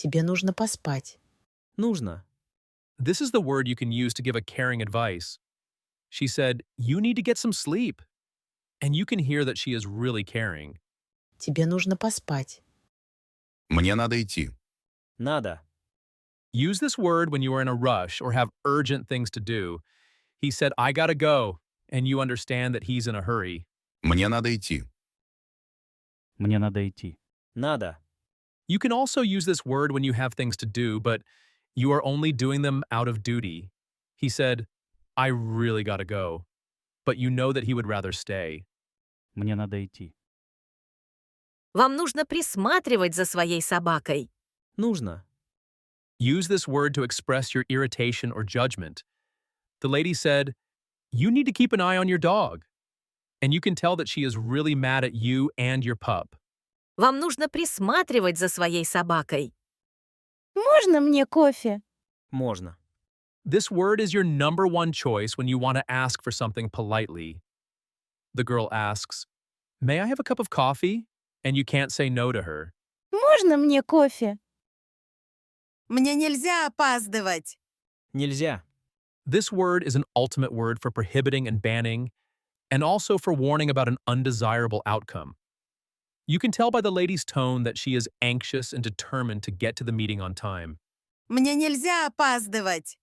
Тебе нужно поспать. Нужно. This is the word you can use to give a caring advice. She said, "You need to get some sleep." And you can hear that she is really caring. Тебе нужно поспать. Мне надо идти. Надо. Use this word when you are in a rush or have urgent things to do. He said, "I gotta go," and you understand that he's in a hurry. Мне надо идти. Мне надо идти. Nada. You can also use this word when you have things to do, but you are only doing them out of duty. He said, "I really gotta go," but you know that he would rather stay. Мне надо идти. Вам нужно присматривать за своей собакой. Нужно. Use this word to express your irritation or judgment. The lady said, "You need to keep an eye on your dog." And you can tell that she is really mad at you and your pup. Вам нужно присматривать за своей собакой. Можно мне кофе? Можно. This word is your number one choice when you want to ask for something politely. The girl asks, "May I have a cup of coffee?" And you can't say no to her. Можно мне кофе? Мне нельзя опаздывать. Нельзя. This word is an ultimate word for prohibiting and banning, and also for warning about an undesirable outcome. You can tell by the lady's tone that she is anxious and determined to get to the meeting on time. Мне нельзя опаздывать.